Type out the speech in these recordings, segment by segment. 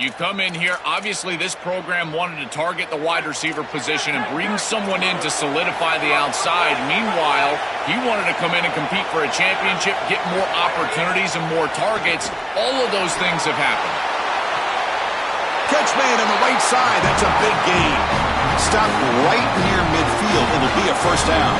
You come in here, obviously this program wanted to target the wide receiver position and bring someone in to solidify the outside. Meanwhile, he wanted to come in and compete for a championship, get more opportunities and more targets. All of those things have happened. Catch made on the right side. That's a big gain. Stopped right near midfield. It'll be a first down.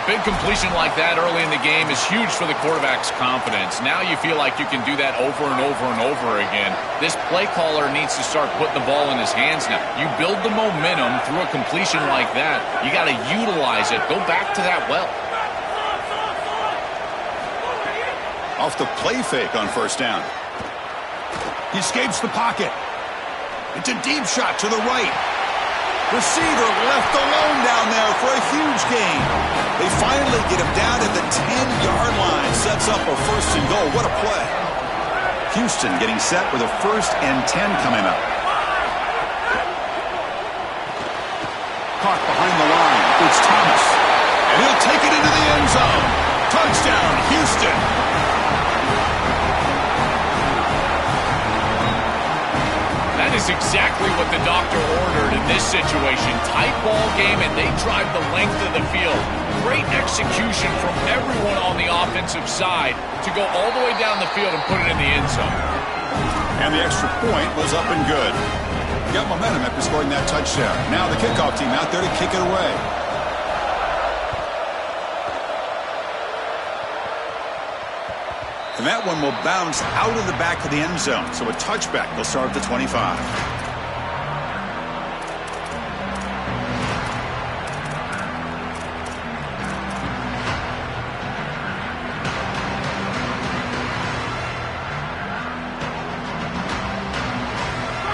Big completion like that early in the game is huge for the quarterback's confidence. Now you feel like you can do that over and over and over again. This play caller needs to start putting the ball in his hands now. You build the momentum through a completion like that. You got to utilize it. Go back to that well. Off the play fake on first down. He escapes the pocket. It's a deep shot to the right. Receiver left alone down there for a huge gain. They finally get him down at the 10-yard line. Sets up a first and goal. What a play. Houston getting set with a 1st and 10 coming up. Caught behind the line. It's Thomas. And he'll take it into the end zone. Touchdown, Houston. That is exactly what the doctor ordered in this situation. Tight ball game, and they drive the length of the field. Great execution from everyone on the offensive side to go all the way down the field and put it in the end zone. And the extra point was up and good. Got momentum after scoring that touchdown. Now the kickoff team out there to kick it away. And that one will bounce out of the back of the end zone. So a touchback. They'll start at the 25.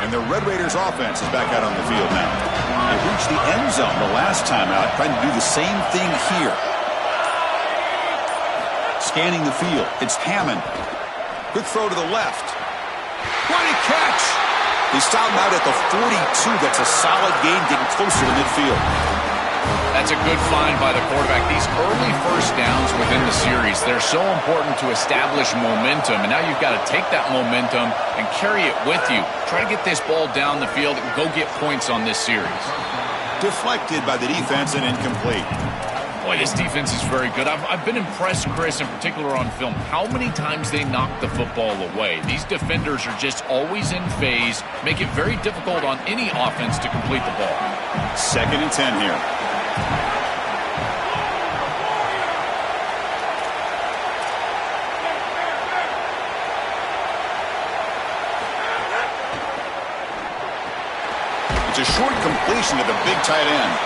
And the Red Raiders offense is back out on the field now. They reached the end zone the last time out, trying to do the same thing here. Scanning the field. It's Hammond. Quick throw to the left. What a catch! They stop him out at the 42. That's a solid gain, getting closer to midfield. That's a good find by the quarterback. These early first downs within the series, they're so important to establish momentum. And now you've got to take that momentum and carry it with you. Try to get this ball down the field and go get points on this series. Deflected by the defense and incomplete. Boy, this defense is very good. I've been impressed, Chris, in particular on film, how many times they knock the football away. These defenders are just always in phase, make it very difficult on any offense to complete the ball. 2nd and 10 here. It's a short completion to the big tight end.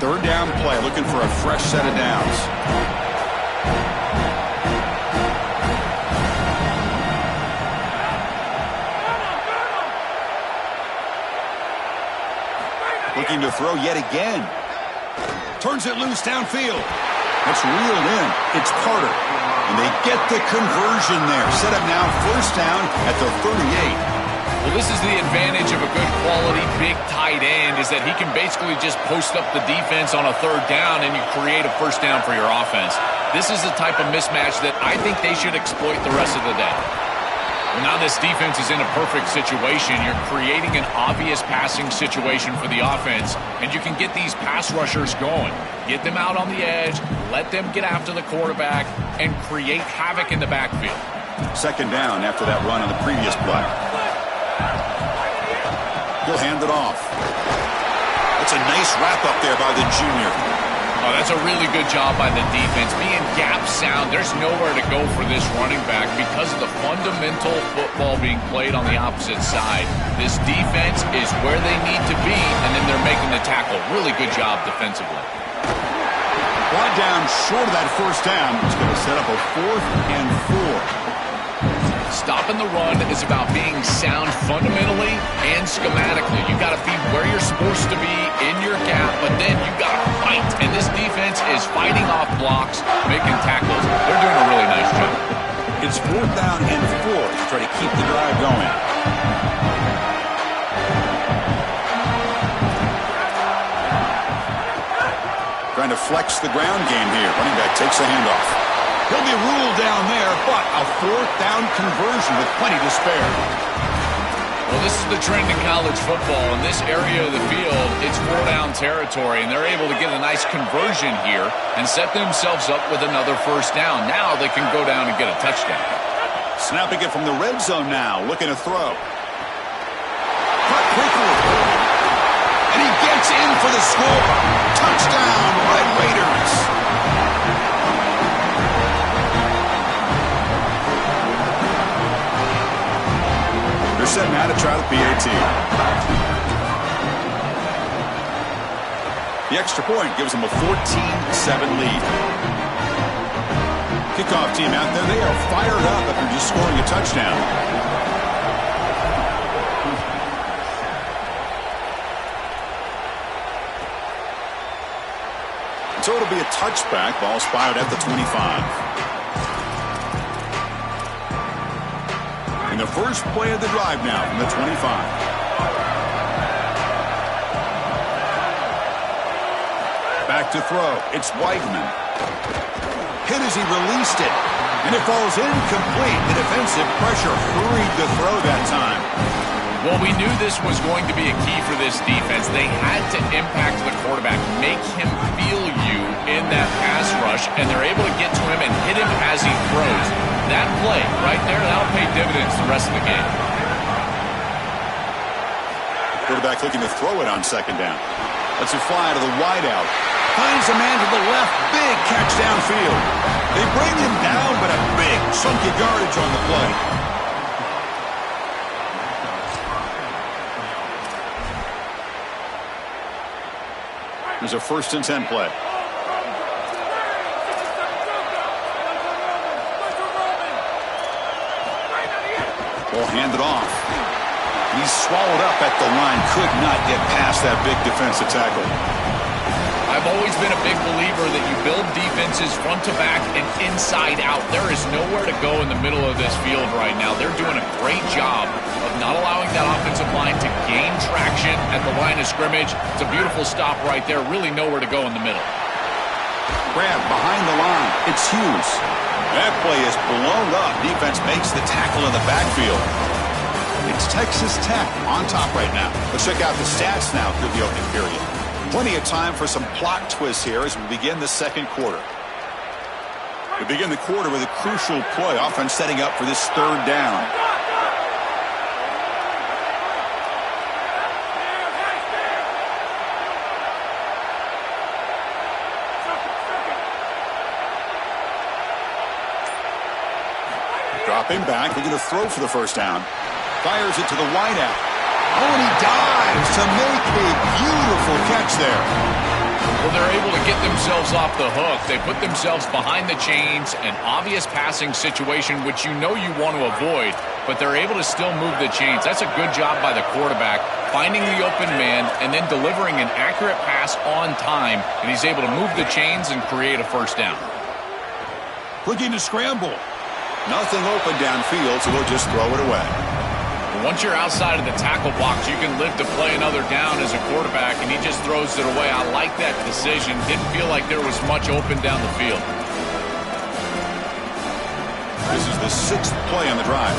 Third down play, looking for a fresh set of downs. Looking to throw yet again. Turns it loose downfield. That's reeled in. It's Carter. And they get the conversion there. Set up now 1st down at the 38. Well, this is the advantage of a good quality big tight end, is that he can basically just post up the defense on a 3rd down and you create a 1st down for your offense. This is the type of mismatch that I think they should exploit the rest of the day. Well, now this defense is in a perfect situation. You're creating an obvious passing situation for the offense, and you can get these pass rushers going. Get them out on the edge, let them get after the quarterback, and create havoc in the backfield. 2nd down after that run on the previous play. He'll hand it off. That's a nice wrap-up there by the junior. Oh, that's a really good job by the defense. Being gap sound, there's nowhere to go for this running back because of the fundamental football being played on the opposite side. This defense is where they need to be, and then they're making the tackle. Really good job defensively. Brought down short of that 1st down. It's going to set up a 4th and 4. Stopping the run is about being sound fundamentally and schematically. You got to be where you're supposed to be in your gap, but then you got to fight. And this defense is fighting off blocks, making tackles. They're doing a really nice job. It's 4th down and 4 to try to keep the drive going. Trying to flex the ground game here. Running back takes a handoff. He'll be ruled down there, but a 4th down conversion with plenty to spare. Well, this is the trend in college football. In this area of the field, it's 4-down territory, and they're able to get a nice conversion here and set themselves up with another 1st down. Now they can go down and get a touchdown. Snapping it from the red zone now, looking to throw. Cut quickly. And he gets in for the score. Touchdown, Red Raiders. They're setting out to try the PAT. The extra point gives them a 14-7 lead. Kickoff team out there, they are fired up after just scoring a touchdown. So it'll be a touchback. Ball spotted at the 25. In the first play of the drive now from the 25. Back to throw. It's Weidman. Hit as he released it. And it falls incomplete. The defensive pressure hurried the throw that time. Well, we knew this was going to be a key for this defense. They had to impact the quarterback, make him feel you in that pass rush, and they're able to get to him and hit him as he throws. That play right there, that'll pay dividends the rest of the game. Quarterback looking to throw it on 2nd down. Lets it fly to the wideout. Finds a man to the left. Big catch downfield. They bring him down, but a big chunk of yardage on the play. There's a 1st and 10 play. Ball handed off. He's swallowed up at the line. Could not get past that big defensive tackle. I've always been a big believer that you build defenses front to back and inside out. There is nowhere to go in the middle of this field right now. They're doing a great job of not allowing that offensive line to gain traction at the line of scrimmage. It's a beautiful stop right there. Really nowhere to go in the middle. Grab behind the line. It's Hughes. That play is blown up. Defense makes the tackle in the backfield. It's Texas Tech on top right now. Let's check out the stats now through the opening period. Plenty of time for some plot twists here as we begin the 2nd quarter. We begin the quarter with a crucial play. Offense setting up for this 3rd down. Dropping back, looking to throw for the 1st down. Fires it to the wideout. Oh, and he dives to make a beautiful catch there. Well, they're able to get themselves off the hook. They put themselves behind the chains, an obvious passing situation, which you know you want to avoid, but they're able to still move the chains. That's a good job by the quarterback, finding the open man and then delivering an accurate pass on time, and he's able to move the chains and create a 1st down. Looking to scramble. Nothing open downfield, so we'll just throw it away. Once you're outside of the tackle box, you can live to play another down as a quarterback, and he just throws it away. I like that decision. Didn't feel like there was much open down the field. This is the 6th play on the drive.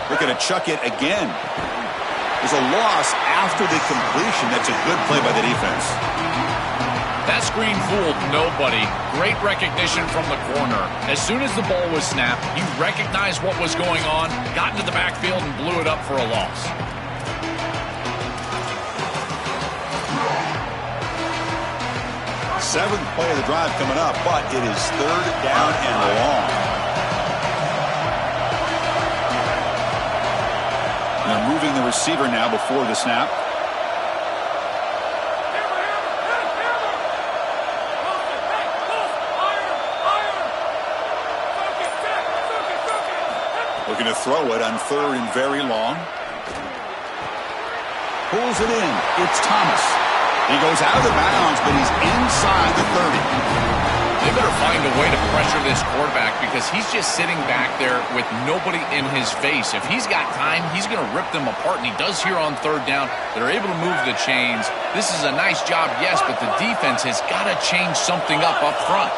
Looking to chuck it again. There's a loss after the completion. That's a good play by the defense. That screen fooled nobody. Great recognition from the corner. As soon as the ball was snapped, he recognized what was going on, got into the backfield, and blew it up for a loss. Seventh play of the drive coming up, but it is 3rd down and long. And moving the receiver now before the snap. Looking to throw it on 3rd and very long. Pulls it in. It's Thomas. He goes out of bounds, but he's inside the 30. They better find a way to pressure this quarterback because he's just sitting back there with nobody in his face. If he's got time, he's going to rip them apart, and he does here on 3rd down. They're able to move the chains. This is a nice job, yes, but the defense has got to change something up front.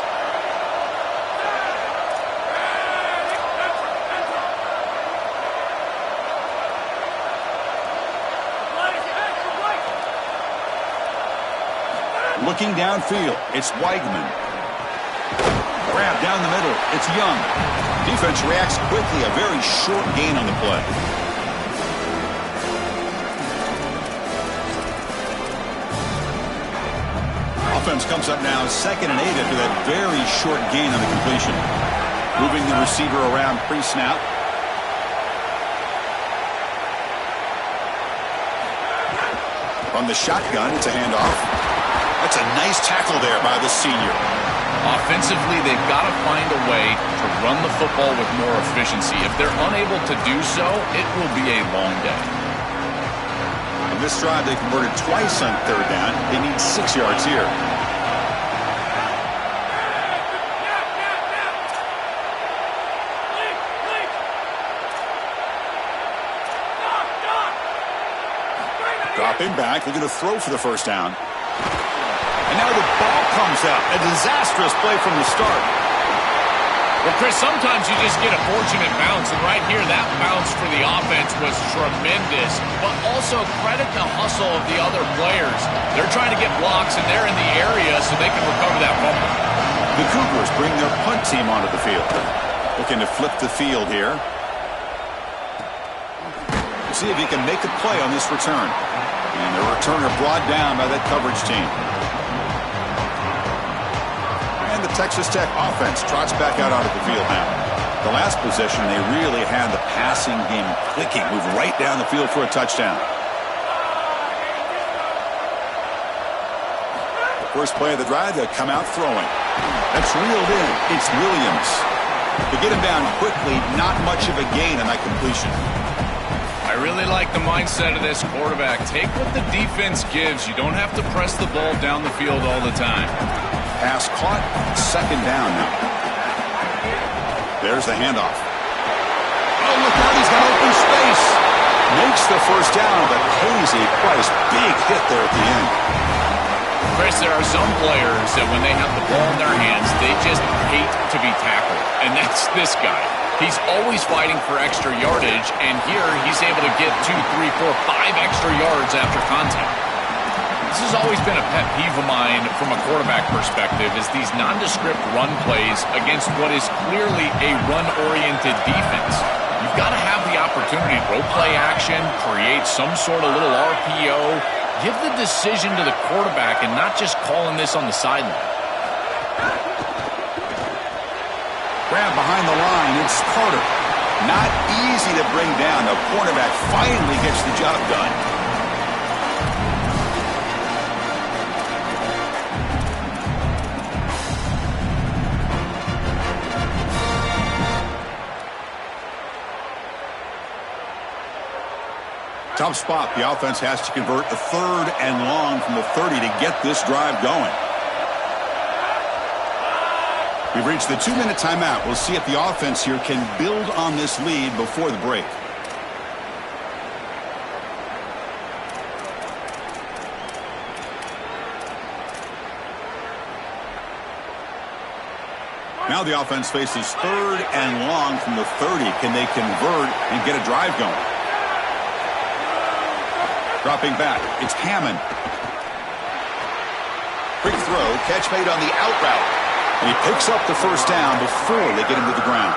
Looking downfield, it's Weigman. Grab down the middle, it's Young. Defense reacts quickly, a very short gain on the play. Offense comes up now 2nd and 8 after that very short gain on the completion. Moving the receiver around pre-snap. From the shotgun, it's a handoff. That's a nice tackle there by the senior. Offensively, they've got to find a way to run the football with more efficiency. If they're unable to do so, it will be a long day. On this drive, they converted twice on 3rd down. They need 6 yards here. Dropping back, looking to throw for the 1st down. And now the ball comes out. A disastrous play from the start. Well, Chris, sometimes you just get a fortunate bounce, and right here, that bounce for the offense was tremendous. But also credit the hustle of the other players. They're trying to get blocks, and they're in the area so they can recover that fumble. The Cougars bring their punt team onto the field. Looking to flip the field here. See if he can make a play on this return. And the returner brought down by that coverage team. And the Texas Tech offense trots back out onto the field now. The last possession, they really had the passing game clicking. Move right down the field for a touchdown. The first play of the drive, they come out throwing. That's reeled in. It's Williams. To get him down quickly, not much of a gain on that completion. I really like the mindset of this quarterback. Take what the defense gives. You don't have to press the ball down the field all the time. Pass caught, 2nd down now. There's the handoff. Oh, look out, he's got open space. Makes the 1st down, but Hazy Price, big hit there at the end. Chris, there are some players that when they have the ball in their hands, they just hate to be tackled. And that's this guy. He's always fighting for extra yardage, and here he's able to get 2, 3, 4, 5 extra yards after contact. This has always been a pet peeve of mine from a quarterback perspective is these nondescript run plays against what is clearly a run-oriented defense. You've got to have the opportunity to go play action, create some sort of little RPO, give the decision to the quarterback and not just calling this on the sideline. Grab behind the line, it's Carter. Not easy to bring down. The cornerback finally gets the job done. Tough spot. The offense has to convert a 3rd and long from the 30 to get this drive going. We've reached the 2-minute timeout. We'll see if the offense here can build on this lead before the break. Now the offense faces 3rd and long from the 30. Can they convert and get a drive going? Dropping back, it's Hammond. Quick throw, catch made on the out route. And he picks up the 1st down before they get him to the ground.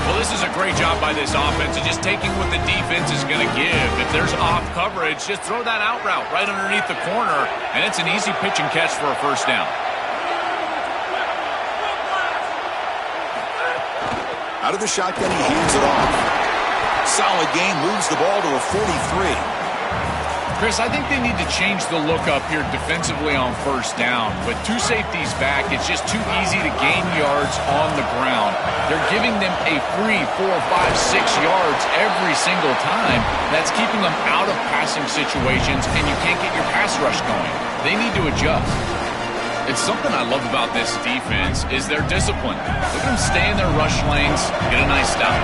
Well, this is a great job by this offense of just taking what the defense is going to give. If there's off coverage, just throw that out route right underneath the corner, and it's an easy pitch and catch for a 1st down. Out of the shotgun, he hands it off. Solid gain, moves the ball to a 43. Chris, I think they need to change the look up here defensively on first down. With two safeties back, it's just too easy to gain yards on the ground. They're giving them a free 4, 5, 6 yards every single time. That's keeping them out of passing situations, and you can't get your pass rush going. They need to adjust. It's something I love about this defense is their discipline. Look at them stay in their rush lanes, get a nice stop.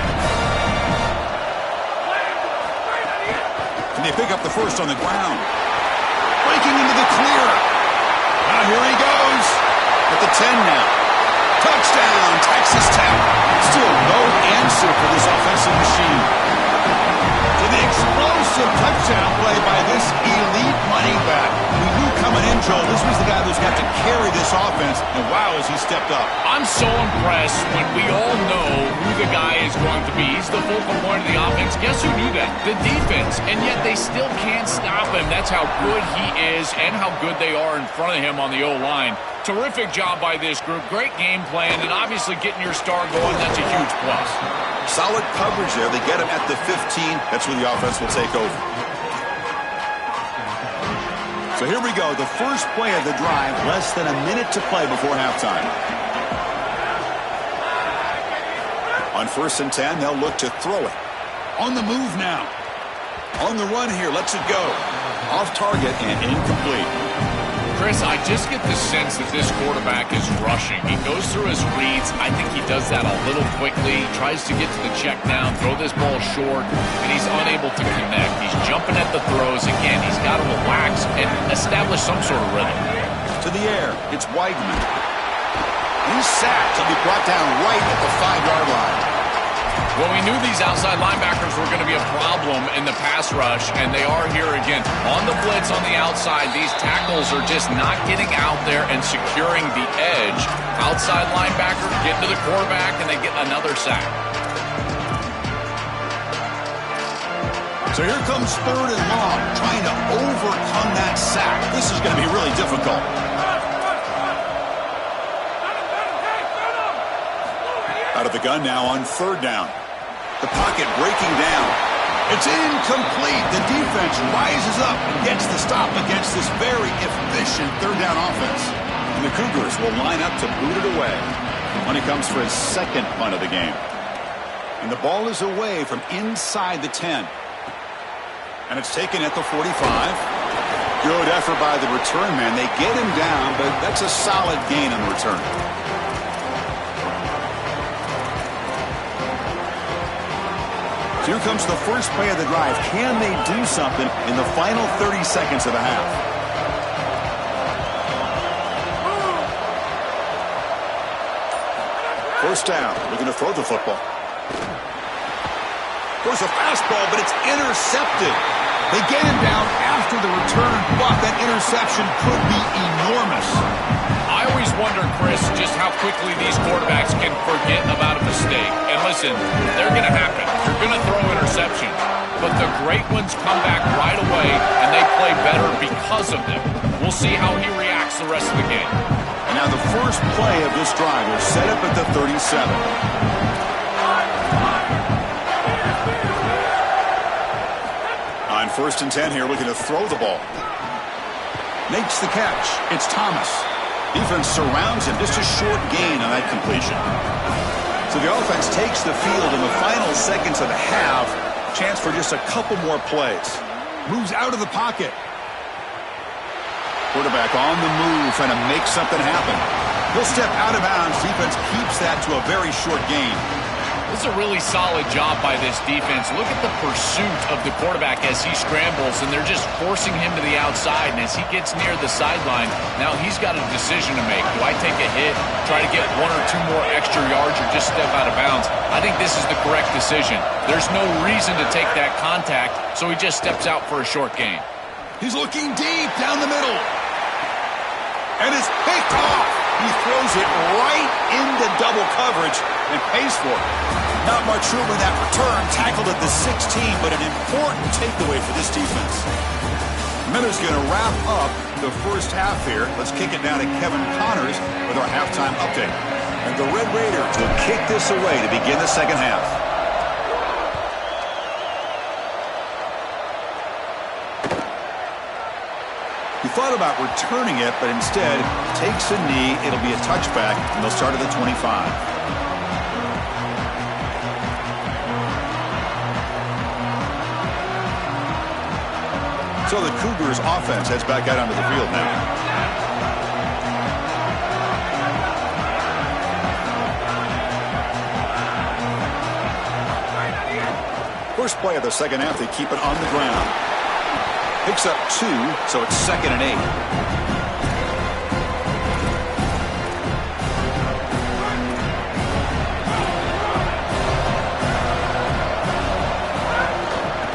They pick up the first on the ground. Breaking into the clear. Now here he goes. At the 10 now. Touchdown, Texas Tech. Still no answer for this offensive machine. To the explosive touchdown play by this elite running back. We knew coming in, Joel, this was the guy who's got to carry this offense. And wow, has he stepped up. I'm so impressed when we all know who the guy is going to be. He's the focal point of the offense. Guess who knew that? The defense. And yet they still can't stop him. That's how good he is and how good they are in front of him on the O-line. Terrific job by this group. Great game plan. And obviously getting your star going, that's a huge plus. Solid coverage there. They get him at the 15. That's where the offense will take over. So here we go. The first play of the drive. Less than a minute to play before halftime. On 1st and 10, they'll look to throw it. On the move now. On the run here. Lets it go. Off target and incomplete. Chris, I just get the sense that this quarterback is rushing. He goes through his reads. I think he does that a little quickly. Tries to get to the check down, throw this ball short, and he's unable to connect. He's jumping at the throws. Again, he's got to relax and establish some sort of rhythm. To the air. It's Weidman. He's sacked. He'll be brought down right at the 5-yard line. Well, we knew these outside linebackers were going to be a problem in the pass rush, and they are here again. On the blitz on the outside, these tackles are just not getting out there and securing the edge. Outside linebacker getting to the quarterback, and they get another sack. So here comes 3rd and long, trying to overcome that sack. This is going to be really difficult. Out of the gun now on 3rd down. The pocket breaking down. It's incomplete. The defense rises up and gets the stop against this very efficient 3rd down offense. And the Cougars will line up to boot it away when he comes for his 2nd punt of the game. And the ball is away from inside the 10. And it's taken at the 45. Good effort by the return man. They get him down, but that's a solid gain on the return. So here comes the first play of the drive. Can they do something in the final 30 seconds of the half? First down. Looking to throw the football. There's a fastball, but it's intercepted. They get him down after the return, but that interception could be enormous. I always wonder, Chris, just how quickly these quarterbacks can forget about a mistake. And listen, they're going to happen. You're going to throw interceptions. But the great ones come back right away, and they play better because of them. We'll see how he reacts the rest of the game. And now the first play of this drive will set up at the 37. On 1st and 10 here, looking to throw the ball. Makes the catch. It's Thomas. Defense surrounds him. Just a short gain on that completion. So the offense takes the field in the final seconds of the half. Chance for just a couple more plays. Moves out of the pocket. Quarterback on the move, trying to make something happen. He'll step out of bounds. Defense keeps that to a very short gain. This is a really solid job by this defense. Look at the pursuit of the quarterback as he scrambles, and they're just forcing him to the outside. And as he gets near the sideline, now he's got a decision to make. Do I take a hit, try to get 1 or 2 more extra yards, or just step out of bounds? I think this is the correct decision. There's no reason to take that contact, so he just steps out for a short gain. He's looking deep down the middle. And it's picked off. He throws it right into double coverage and pays for it. Not much room in that return. Tackled at the 16, but an important takeaway for this defense. Miller's going to wrap up the first half here. Let's kick it down to Kevin Connors with our halftime update. And the Red Raiders will kick this away to begin the second half. thought about returning it, but instead takes a knee. It'll be a touchback, and they'll start at the 25. So the Cougars offense heads back out onto the field now. First play of the second half, they keep it on the ground. Picks up 2, so it's 2nd and 8.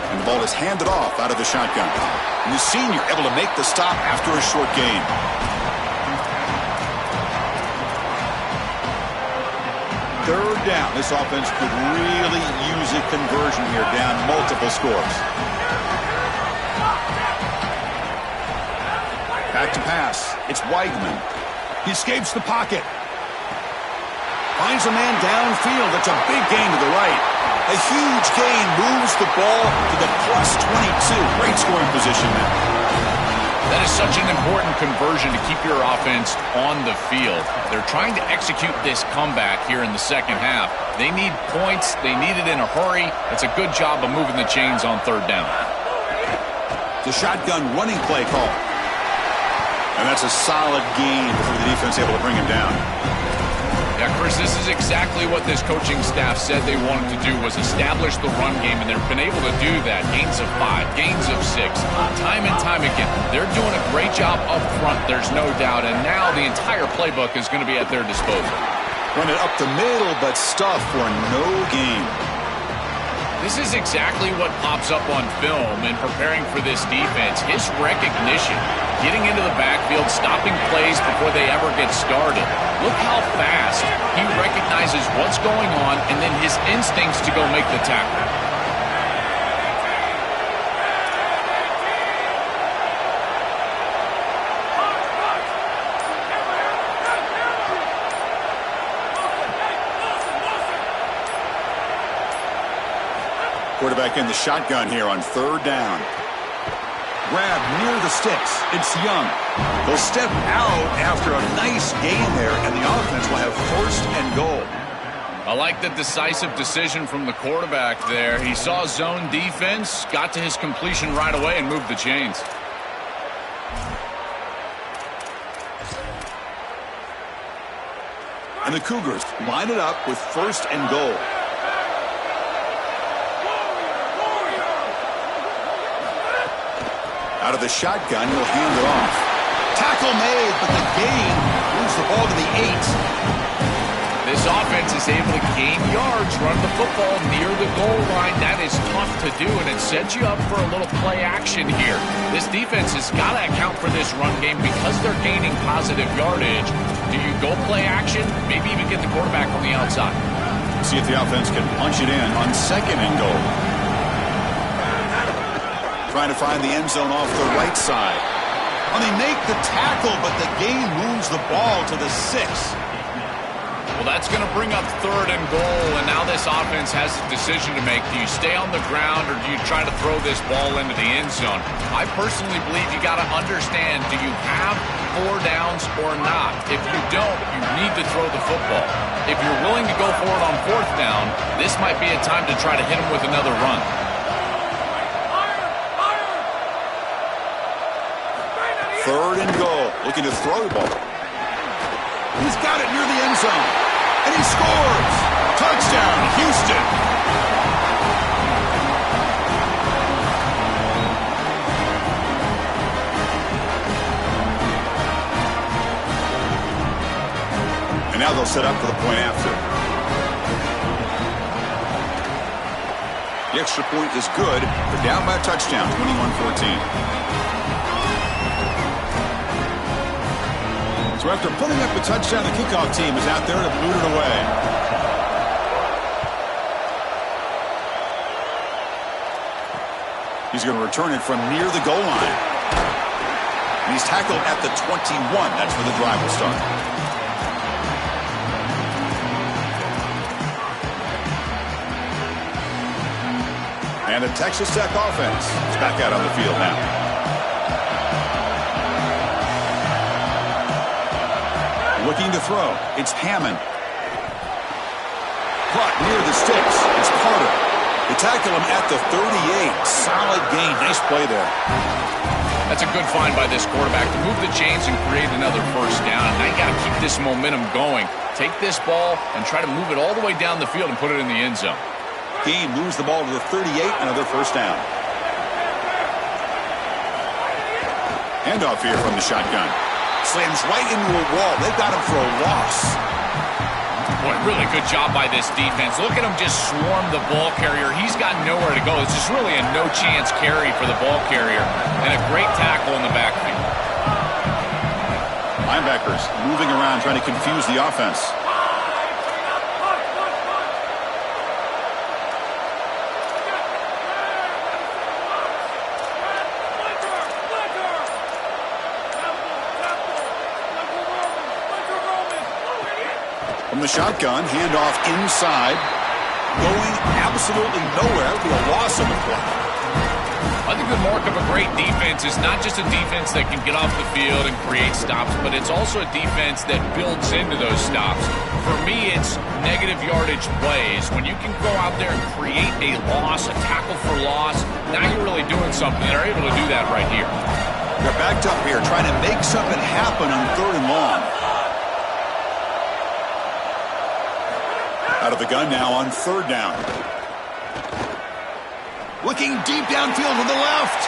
And the ball is handed off out of the shotgun. And the senior able to make the stop after a short gain. Third down. This offense could really use a conversion here, down multiple scores. Back to pass. It's Weigman. He escapes the pocket. Finds a man downfield. That's a big gain to the right. A huge gain moves the ball to the +22. Great scoring position now. That is such an important conversion to keep your offense on the field. They're trying to execute this comeback here in the second half. They need points. They need it in a hurry. It's a good job of moving the chains on third down. The shotgun running play call. And that's a solid gain before the defense able to bring him down. Yeah, Chris, this is exactly what this coaching staff said they wanted to do, was establish the run game, and they've been able to do that. Gains of 5, gains of 6, time and time again. They're doing a great job up front, there's no doubt, and now the entire playbook is going to be at their disposal. Run it up the middle, but stuff for no gain. This is exactly what pops up on film in preparing for this defense. His recognition, getting into the backfield, stopping plays before they ever get started. Look how fast he recognizes what's going on and then his instincts to go make the tackle. Quarterback in the shotgun here on third down. Grab near the sticks. It's Young. They'll step out after a nice gain there, and the offense will have 1st and goal. I like the decisive decision from the quarterback there. He saw zone defense, got to his completion right away, and moved the chains. And the Cougars line it up with 1st and goal. Out of the shotgun, he'll hand it off. Tackle made, but the gain moves the ball to the 8. This offense is able to gain yards, run the football near the goal line. That is tough to do, and it sets you up for a little play action here. This defense has got to account for this run game because they're gaining positive yardage. Do you go play action? Maybe even get the quarterback on the outside. See if the offense can punch it in on 2nd and goal. Trying to find the end zone off the right side. Well, they make the tackle, but the gain moves the ball to the 6. Well, that's going to bring up 3rd and goal, and now this offense has a decision to make. Do you stay on the ground, or do you try to throw this ball into the end zone? I personally believe you got to understand, do you have 4 downs or not? If you don't, you need to throw the football. If you're willing to go for it on 4th down, this might be a time to try to hit him with another run. Third and goal, looking to throw the ball. He's got it near the end zone, and he scores! Touchdown, Houston! And now they'll set up for the point after. The extra point is good. They're down by a touchdown, 21-14. So after putting up a touchdown, the kickoff team is out there to boot it away. He's going to return it from near the goal line. And he's tackled at the 21. That's where the drive will start. And the Texas Tech offense is back out on the field now. Looking to throw. It's Hammond. Caught near the sticks. It's Carter. They tackle him at the 38. Solid gain. Nice play there. That's a good find by this quarterback to move the chains and create another first down. Now you got to keep this momentum going. Take this ball and try to move it all the way down the field and put it in the end zone. He moves the ball to the 38. Another first down. Handoff here from the shotgun. Slams right into a wall. They've got him for a loss. Boy, really good job by this defense. Look at him just swarm the ball carrier. He's got nowhere to go. It's just really a no-chance carry for the ball carrier. And a great tackle in the backfield. Linebackers moving around, trying to confuse the offense. From the shotgun, handoff inside. Going absolutely nowhere. It'll be a loss on the play. I think the mark of a great defense is not just a defense that can get off the field and create stops, but it's also a defense that builds into those stops. For me, it's negative yardage plays. When you can go out there and create a loss, a tackle for loss, now you're really doing something. They're able to do that right here. They're backed up here, trying to make something happen on 3rd and long. Out of the gun now on 3rd down. Looking deep downfield to the left.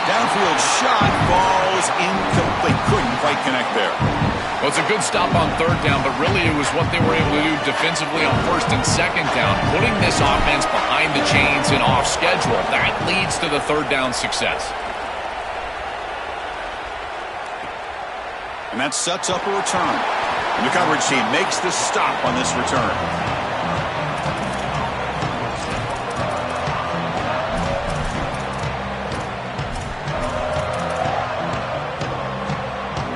Downfield shot falls incomplete. Couldn't quite connect there. Well, it's a good stop on 3rd down, but really it was what they were able to do defensively on 1st and 2nd down. Putting this offense behind the chains and off schedule, that leads to the 3rd down success. And that sets up a return. And the coverage team makes the stop on this return.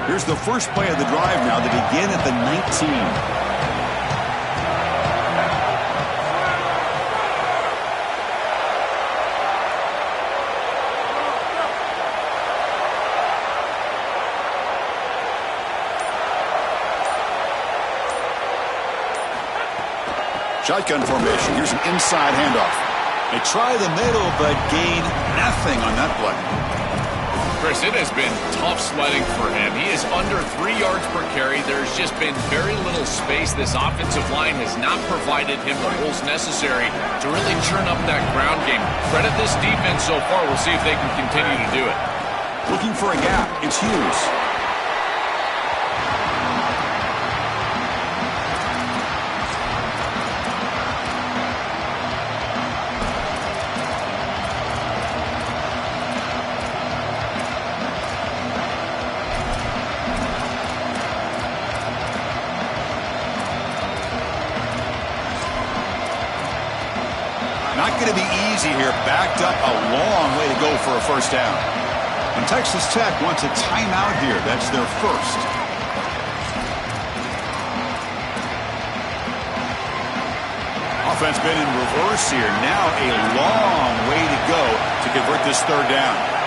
Here's the first play of the drive now. They begin at the 19. Shotgun formation. Here's an inside handoff. They try the middle, but gain nothing on that play. Chris, it has been tough sledding for him. He is under 3 yards per carry. There's just been very little space. This offensive line has not provided him the holes necessary to really churn up that ground game. Credit this defense so far. We'll see if they can continue to do it. Looking for a gap. It's Hughes. Not going to be easy here. Backed up a long way to go for a first down. And Texas Tech wants a timeout here. That's their first. Offense been in reverse here. Now a long way to go to convert this 3rd down.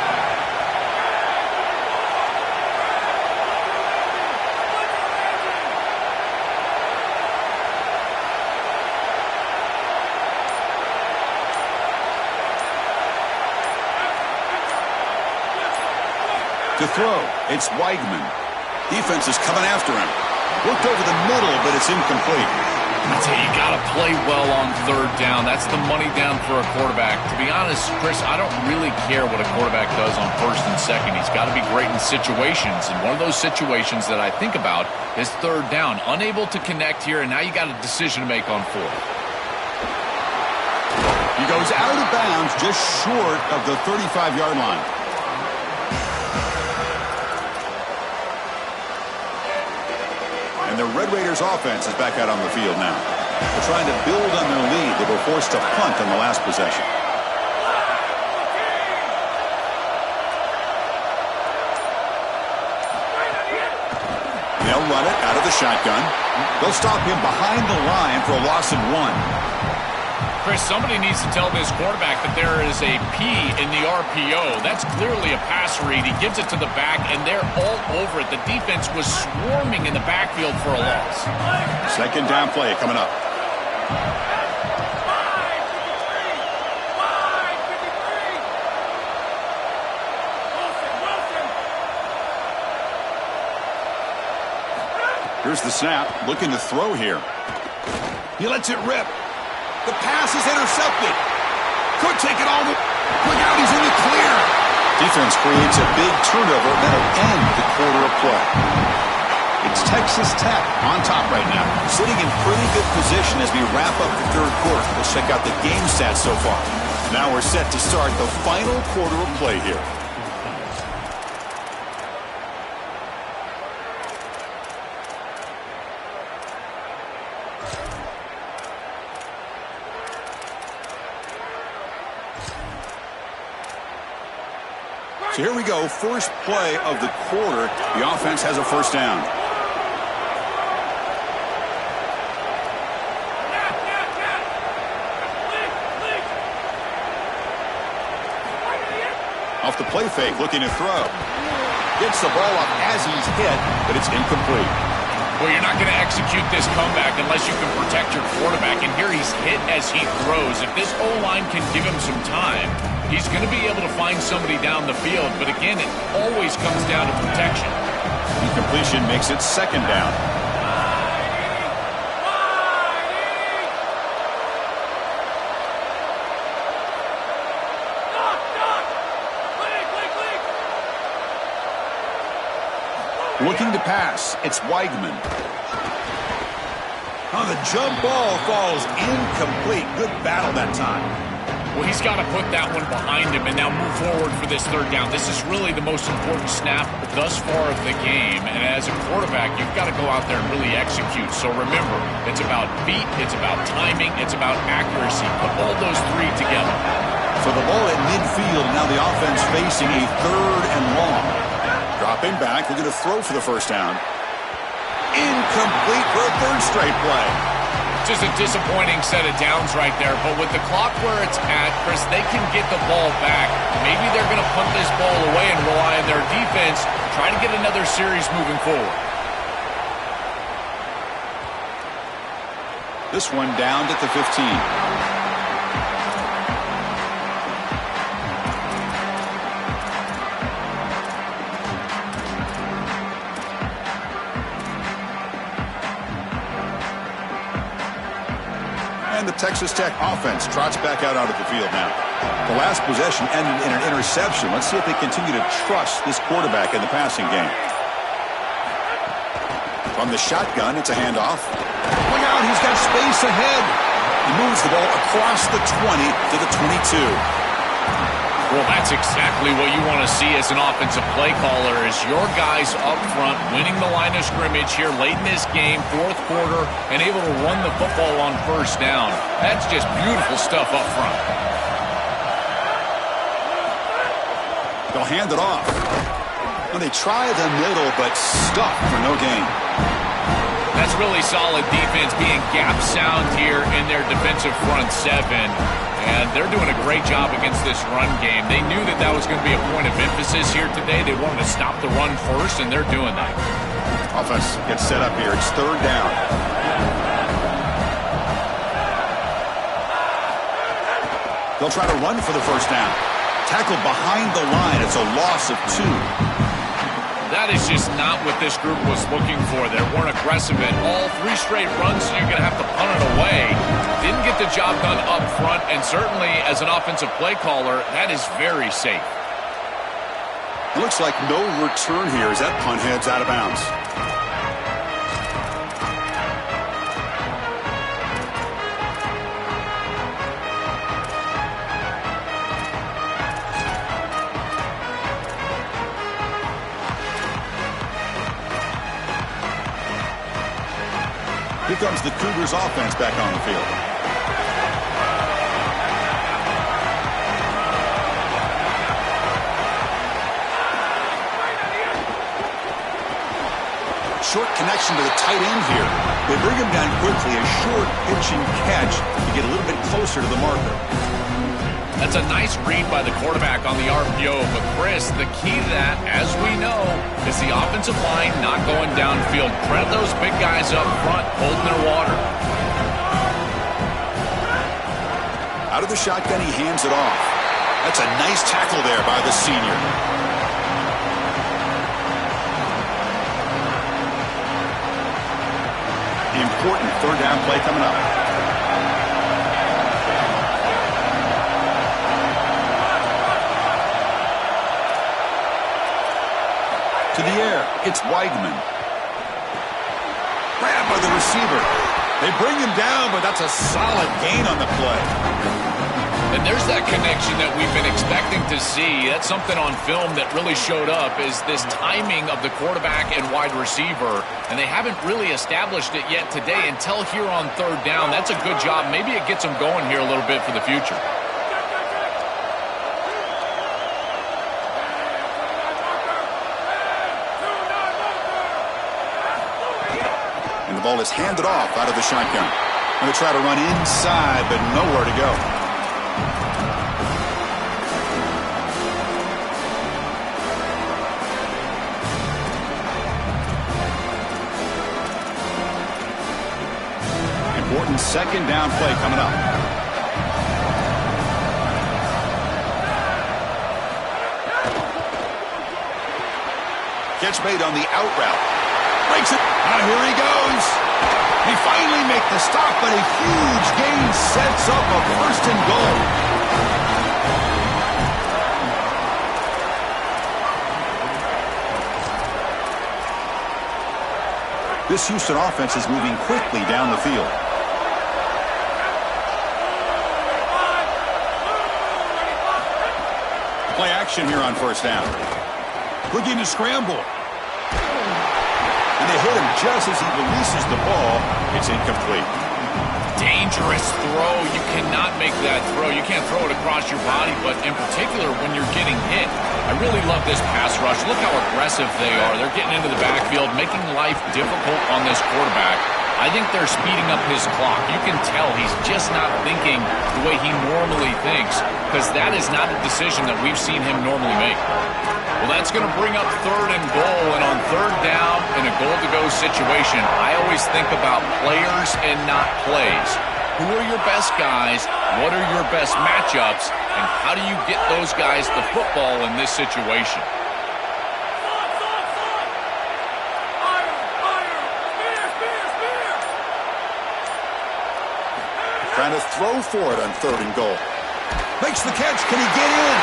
To throw, it's Weigman. Defense is coming after him. Looked over the middle, but it's incomplete. I tell you, you got to play well on 3rd down. That's the money down for a quarterback. To be honest, Chris, I don't really care what a quarterback does on 1st and 2nd. He's got to be great in situations, and one of those situations that I think about is 3rd down. Unable to connect here, and now you got a decision to make on 4th. He goes out of bounds just short of the 35-yard line. And the Red Raiders offense is back out on the field now. They're trying to build on their lead. They were forced to punt on the last possession. They'll run it out of the shotgun. They'll stop him behind the line for a loss of 1. Chris, somebody needs to tell this quarterback that there is a P in the RPO. That's clearly a pass read. He gives it to the back, and they're all over it. The defense was swarming in the backfield for a loss. Second down play coming up. Here's the snap, looking to throw here. He lets it rip. The pass is intercepted. Could take it all. Look out, he's in the clear. Defense creates a big turnover that'll end the quarter of play. It's Texas Tech on top right now, sitting in pretty good position as we wrap up the third quarter. Let's check out the game stats so far. Now we're set to start the final quarter of play here. So here we go, first play of the quarter. The offense has a first down. Off the play fake, looking to throw. Gets the ball up as he's hit, but it's incomplete. Well, you're not going to execute this comeback unless you can protect your quarterback. And here he's hit as he throws. If this O-line can give him some time, he's going to be able to find somebody down the field. But again, it always comes down to protection. Incompletion makes it second down. Looking to pass, it's Weigman. Oh, the jump ball falls incomplete. Good battle that time. Well, he's got to put that one behind him and now move forward for this third down. This is really the most important snap thus far of the game. And as a quarterback, you've got to go out there and really execute. So remember, it's about feet, it's about timing, it's about accuracy. Put all those three together. So the ball at midfield, now the offense facing a third and long. Dropping back, looking to throw for the first down. Incomplete for a third straight play. Just a disappointing set of downs right there, but with the clock where it's at, Chris, they can get the ball back. Maybe they're going to punt this ball away and rely on their defense, try to get another series moving forward. This one down at the 15. And the Texas Tech offense trots back out onto the field now. The last possession ended in an interception. Let's see if they continue to trust this quarterback in the passing game. From the shotgun, it's a handoff. Look out, he's got space ahead. He moves the ball across the 20 to the 22. Well, that's exactly what you want to see as an offensive play caller, is your guys up front winning the line of scrimmage here late in this game, fourth quarter, and able to run the football on first down. That's just beautiful stuff up front. They'll hand it off. Well, they try the middle, but stuck for no gain. That's really solid defense, being gap sound here in their defensive front seven. And they're doing a great job against this run game. They knew that that was going to be a point of emphasis here today. They wanted to stop the run first, and they're doing that. Offense gets set up here. It's third down. They'll try to run for the first down. Tackled behind the line. It's a loss of 2. That is just not what this group was looking for. They weren't aggressive in all 3 straight runs, so you're going to have to punt it away. Didn't get the job done up front, and certainly as an offensive play caller, that is very safe. It looks like no return here as that punt heads out of bounds. Here comes the Cougars offense back on the field. Short connection to the tight end here. They bring him down quickly, a short pitch and catch to get a little bit closer to the marker. That's a nice read by the quarterback on the RPO. But, Chris, the key to that, as we know, is the offensive line not going downfield. Credit those big guys up front holding their water. Out of the shotgun, he hands it off. That's a nice tackle there by the senior. Important third down play coming up. To the air, it's Weigman. Grabbed by the receiver. They bring him down, but that's a solid gain on the play. And there's that connection that we've been expecting to see. That's something on film that really showed up, is this timing of the quarterback and wide receiver. And they haven't really established it yet today until here on third down. That's a good job. Maybe it gets them going here a little bit for the future. And the ball is handed off out of the shotgun. Going to try to run inside, but nowhere to go. Important second down play coming up. Catch made on the out route. Breaks it. Here he goes. He finally makes the stop, but a huge gain sets up a first and goal. This Houston offense is moving quickly down the field. Play action here on first down. Looking to scramble. And they hit him just as he releases the ball. It's incomplete. Dangerous throw. You cannot make that throw. You can't throw it across your body, but in particular when you're getting hit. I really love this pass rush. Look how aggressive they are. They're getting into the backfield, making life difficult on this quarterback. I think they're speeding up his clock. You can tell he's just not thinking the way he normally thinks, because that is not a decision that we've seen him normally make. Well, that's going to bring up third and goal, and on third down in a goal-to-go situation, I always think about players and not plays. Who are your best guys? What are your best matchups? And how do you get those guys the football in this situation? Trying to throw for it on third and goal. Makes the catch. Can he get in?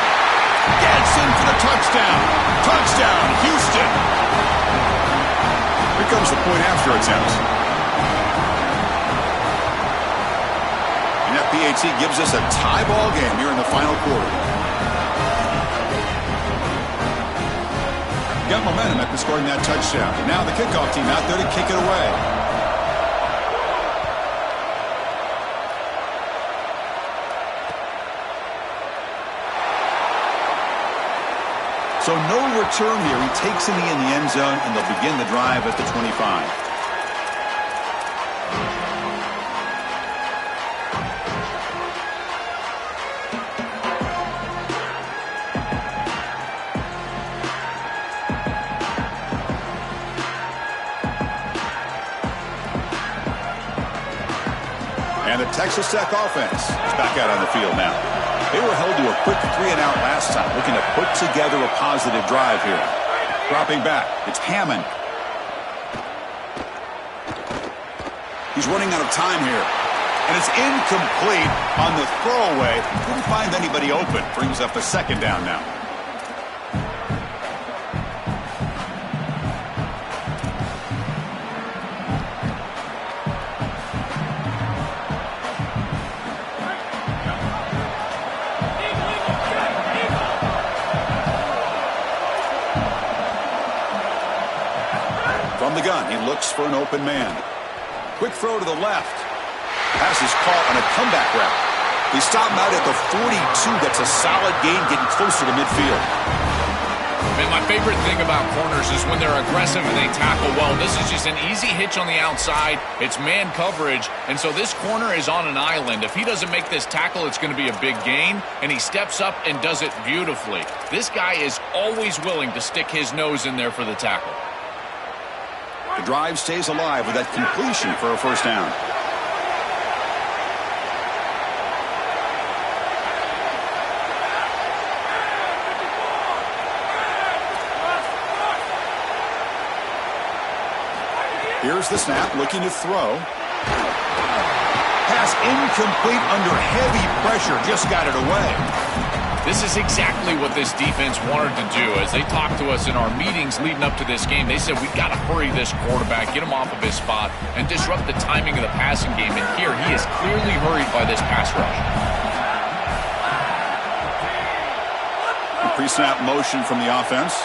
Gets in for the touchdown. Touchdown, Houston. Here comes the point after attempt. And that PAT gives us a tie ball game here in the final quarter. Got momentum after scoring that touchdown. And now the kickoff team out there to kick it away. So no return here. He takes it in the end zone, and they'll begin the drive at the 25. And the Texas Tech offense is back out on the field now. They were held to a quick 3-and-out last time, looking to put together a positive drive here. Dropping back, it's Hammond. He's running out of time here. And it's incomplete on the throwaway. Couldn't find anybody open. Brings up a second down now. From the gun, he looks for an open man. Quick throw to the left. Pass is caught on a comeback route. He stopped out at the 42. That's a solid gain, getting closer to midfield. And my favorite thing about corners is when they're aggressive and they tackle well. This is just an easy hitch on the outside. It's man coverage, and so this corner is on an island. If he doesn't make this tackle, it's going to be a big gain, and he steps up and does it beautifully. This guy is always willing to stick his nose in there for the tackle. The drive stays alive with that completion for a first down. Here's the snap, looking to throw. Pass incomplete under heavy pressure, just got it away. This is exactly what this defense wanted to do. As they talked to us in our meetings leading up to this game, they said, we've got to hurry this quarterback, get him off of his spot, and disrupt the timing of the passing game. And here, he is clearly hurried by this pass rush. A pre-snap motion from the offense.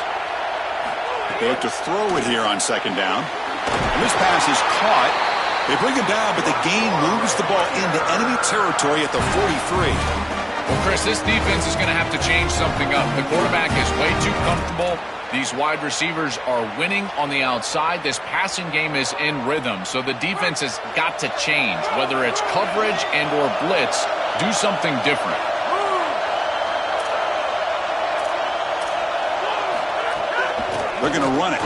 They look to throw it here on second down. And this pass is caught. They bring him down, but the gain moves the ball into enemy territory at the 43. Well, Chris, this defense is going to have to change something up. The quarterback is way too comfortable. These wide receivers are winning on the outside. This passing game is in rhythm, so the defense has got to change. Whether it's coverage and or blitz, do something different. They're going to run it.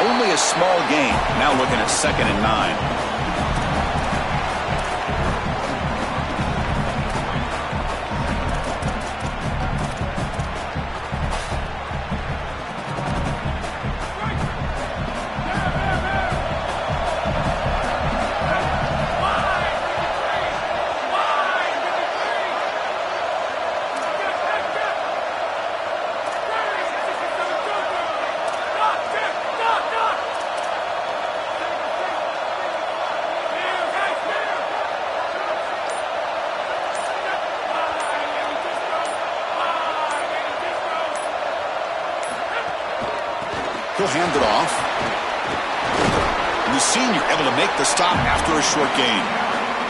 Only a small gain. Now looking at 2nd and 9. He'll hand it off. And the senior able to make the stop after a short gain.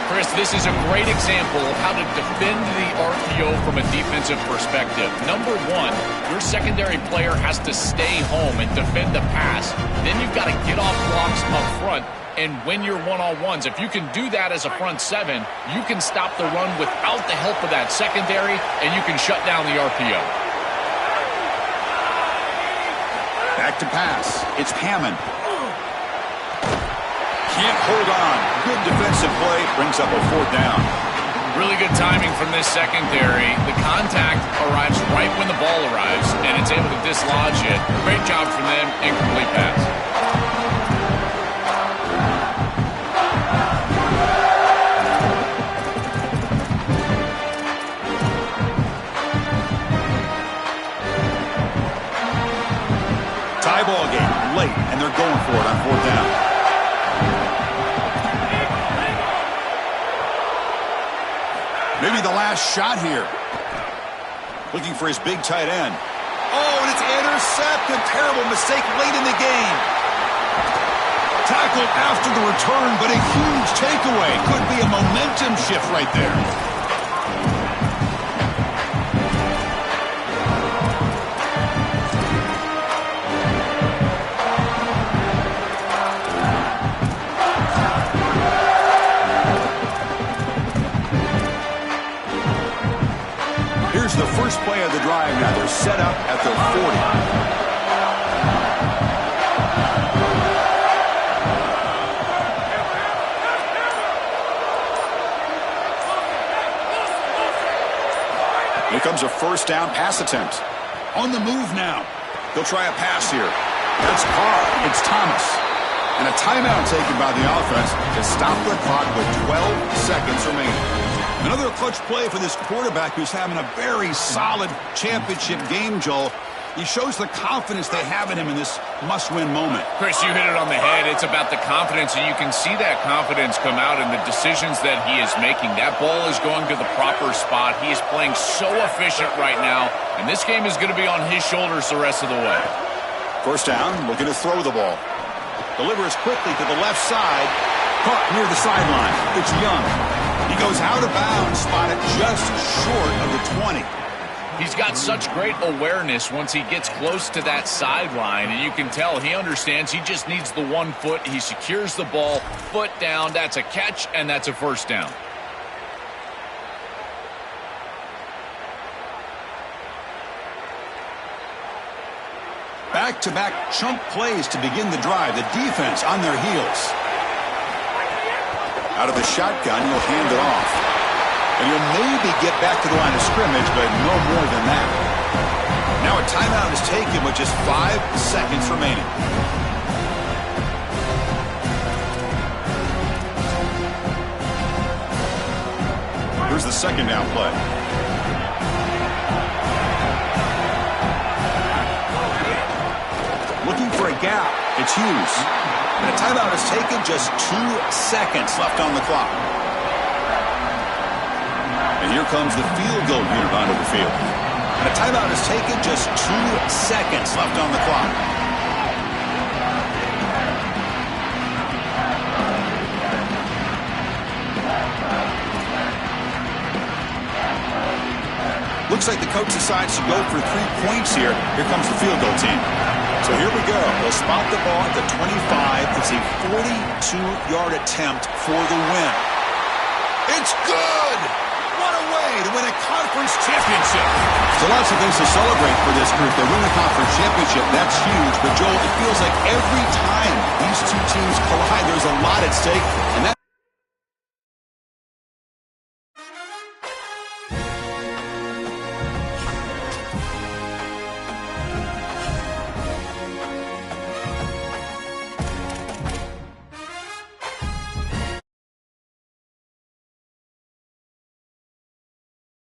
Chris, this is a great example of how to defend the RPO from a defensive perspective. Number one, your secondary player has to stay home and defend the pass. Then you've got to get off blocks up front and win your one-on-ones. If you can do that as a front seven, you can stop the run without the help of that secondary, and you can shut down the RPO. Back to pass. It's Hammond. Can't hold on. Good defensive play. Brings up a 4th down. Really good timing from this secondary. The contact arrives right when the ball arrives, and it's able to dislodge it. Great job from them. Incomplete pass. Tie ball game late, and they're going for it on 4th down. Maybe the last shot here. Looking for his big tight end. Oh, and it's intercepted. Terrible mistake late in the game. Tackled after the return, but a huge takeaway. Could be a momentum shift right there. Here's the first play of the drive now. They're set up at the 40. Here comes a first down pass attempt. On the move now. They'll try a pass here. That's Carr. It's Thomas. And a timeout taken by the offense to stop the clock with 12 seconds remaining. Another clutch play for this quarterback who's having a very solid championship game, Joel. He shows the confidence they have in him in this must-win moment. Chris, you hit it on the head. It's about the confidence, and you can see that confidence come out in the decisions that he is making. That ball is going to the proper spot. He is playing so efficient right now, and this game is going to be on his shoulders the rest of the way. First down, looking to throw the ball. Delivers quickly to the left side. Caught near the sideline. It's Young. He goes out of bounds, spotted just short of the 20. He's got such great awareness once he gets close to that sideline, and you can tell he understands he just needs the 1 foot. He secures the ball, foot down. That's a catch, and that's a first down. Back-to-back chunk plays to begin the drive. The defense on their heels. Out of the shotgun, you'll hand it off. And you'll maybe get back to the line of scrimmage, but no more than that. Now a timeout is taken with just 5 seconds remaining. Here's the second down play. Looking for a gap. It's Hughes. And a timeout is taken, just 2 seconds left on the clock. And here comes the field goal unit onto the field. And a timeout is taken, just 2 seconds left on the clock. Looks like the coach decides to go for 3 points here. Here comes the field goal team. So here we go. They'll spot the ball at the 25. It's a 42-yard attempt for the win. It's good! What a way to win a conference championship. So lots of things to celebrate for this group. They win the conference championship. That's huge. But, Joel, it feels like every time these two teams collide, there's a lot at stake. And that